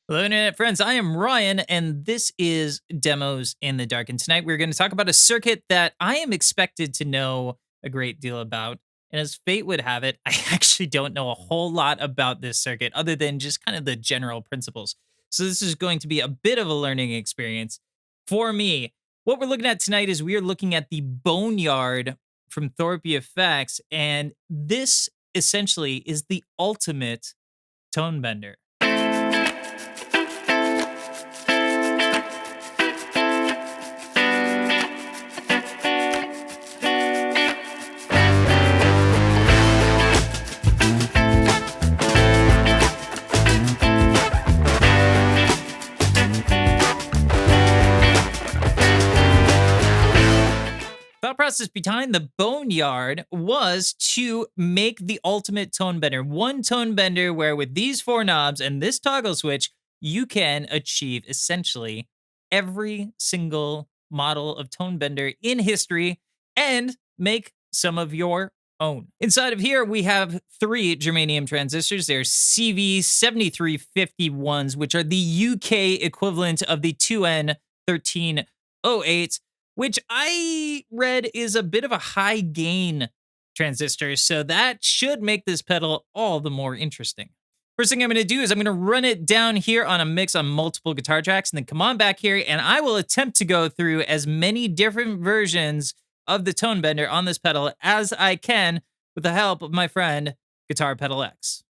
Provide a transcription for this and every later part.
Hello, Internet friends. I am Ryan, and this is Demos in the Dark. And tonight we're going to talk about a circuit that I am expected to know a great deal about. And as fate would have it, I actually don't know a whole lot about this circuit other than just kind of the general principles. So this is going to be a bit of a learning experience for me. What we're looking at tonight is we are looking at the Boneyard from Thorpy effects, and this essentially is the ultimate tone bender. Thought process behind the Boneyard was to make the ultimate tone bender. One tone bender where with these four knobs and this toggle switch, you can achieve essentially every single model of tone bender in history and make some of your own. Inside of here, we have three germanium transistors. They're CV7351s, which are the UK equivalent of the 2N1308, which I read is a bit of a high gain transistor, so that should make this pedal all the more interesting. First thing I'm going to do is I'm going to run it down here on a mix on multiple guitar tracks, and then come on back here, and I will attempt to go through as many different versions of the tone bender on this pedal as I can with the help of my friend Guitar Pedal X.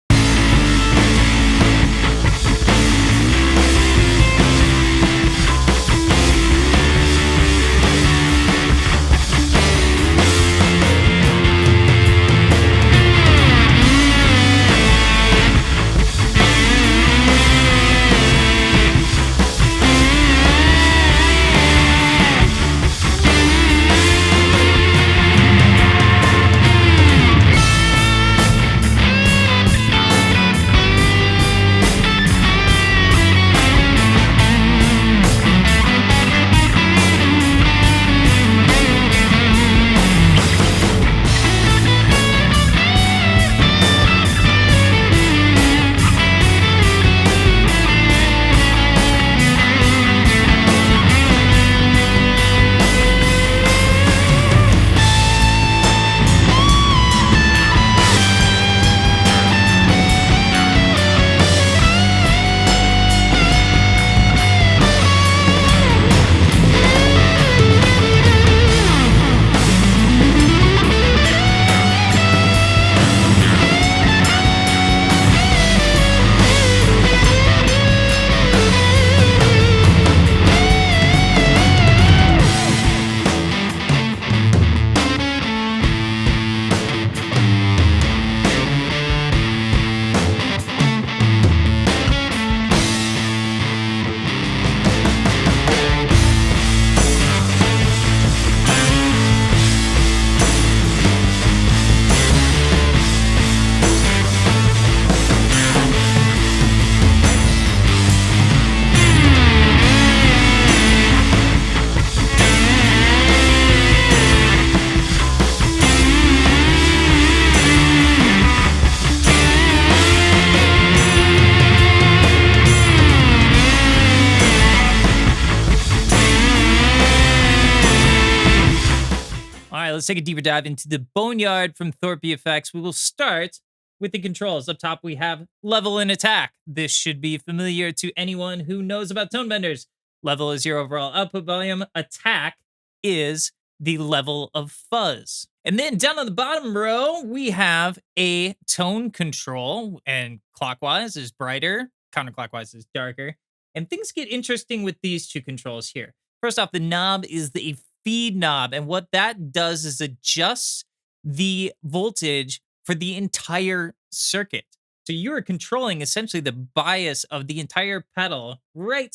Let's take a deeper dive into the Boneyard from Thorpy effects. We will start with the controls. Up top, we have level and attack. This should be familiar to anyone who knows about tone benders. Level is your overall output volume. Attack is the level of fuzz. And then down on the bottom row, we have a tone control, and clockwise is brighter, counterclockwise is darker. And things get interesting with these two controls here. First off, the knob is the feed knob, and what that does is adjusts the voltage for the entire circuit. So you're controlling essentially the bias of the entire pedal right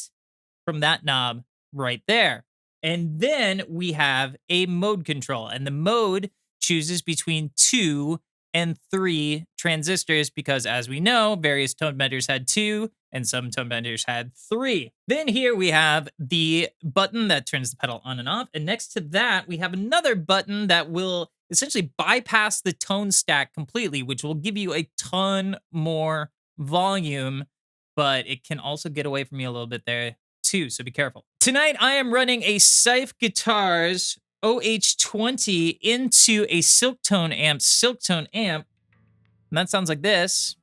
from that knob right there. And then we have a mode control, and the mode chooses between 2 and 3 transistors because, as we know, various tone benders had 2 and some tone benders had 3. Then here we have the button that turns the pedal on and off, and next to that we have another button that will essentially bypass the tone stack completely, which will give you a ton more volume but it can also get away from you a little bit there too, so be careful. Tonight, I am running a Scythe Guitars OH20 into a Silktone amp, and that sounds like this.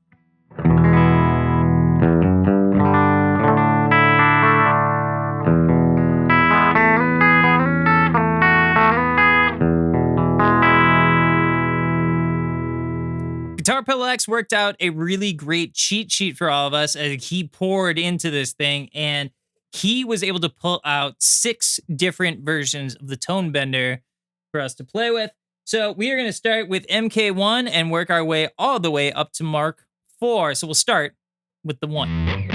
Guitar Pedal X worked out a really great cheat sheet for all of us as he poured into this thing, and he was able to pull out 6 different versions of the Tone Bender for us to play with. So we are going to start with MK1 and work our way all the way up to Mark 4. So we'll start with the 1.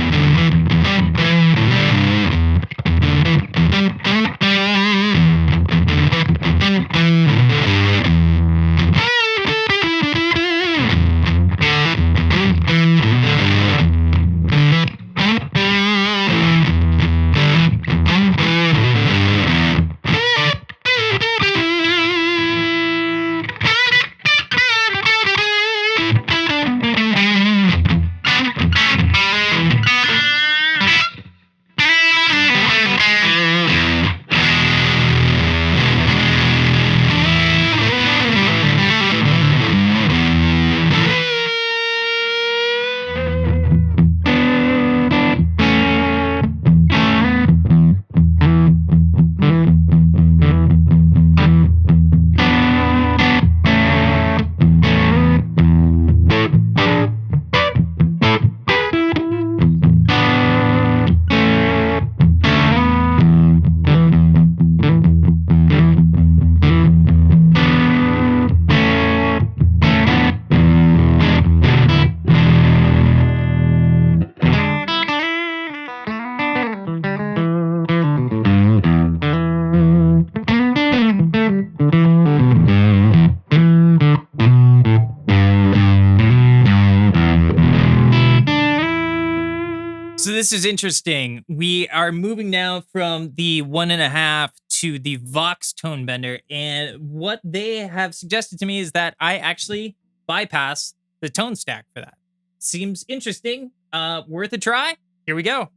So this is interesting. We are moving now from the 1.5 to the Vox Tone Bender. And what they have suggested to me is that I actually bypass the tone stack for that. Seems interesting. Worth a try. Here we go.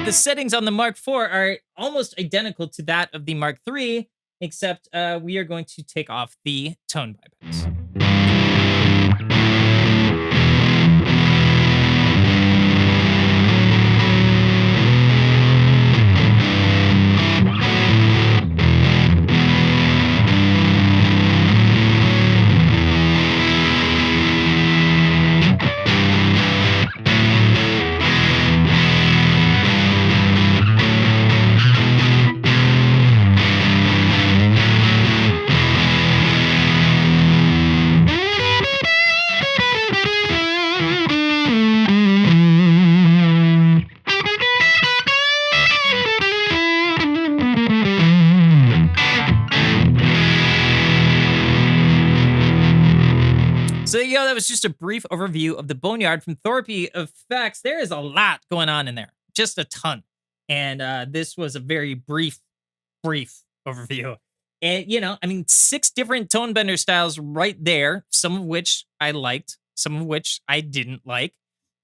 The settings on the Mark IV are almost identical to that of the Mark III, except we are going to take off the tone bypass. So there you go. That was just a brief overview of the Boneyard from Thorpy effects. There is a lot going on in there, just a ton. And this was a very brief overview. And, you know, I mean, 6 different tone bender styles right there, some of which I liked, some of which I didn't like.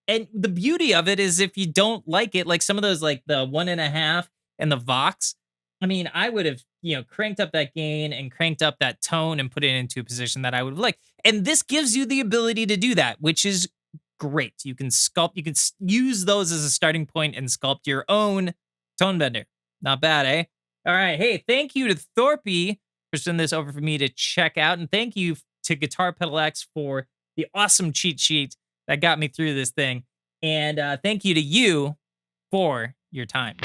And the beauty of it is if you don't like it, like some of those, like the 1.5 and the Vox, I mean, I would have, you know, cranked up that gain and cranked up that tone and put it into a position that I would have liked. And this gives you the ability to do that, which is great. You can sculpt, you can use those as a starting point and sculpt your own tone bender. Not bad, eh? All right. Hey, thank you to Thorpy for sending this over for me to check out. And thank you to Guitar Pedal X for the awesome cheat sheet that got me through this thing. And thank you to you for your time.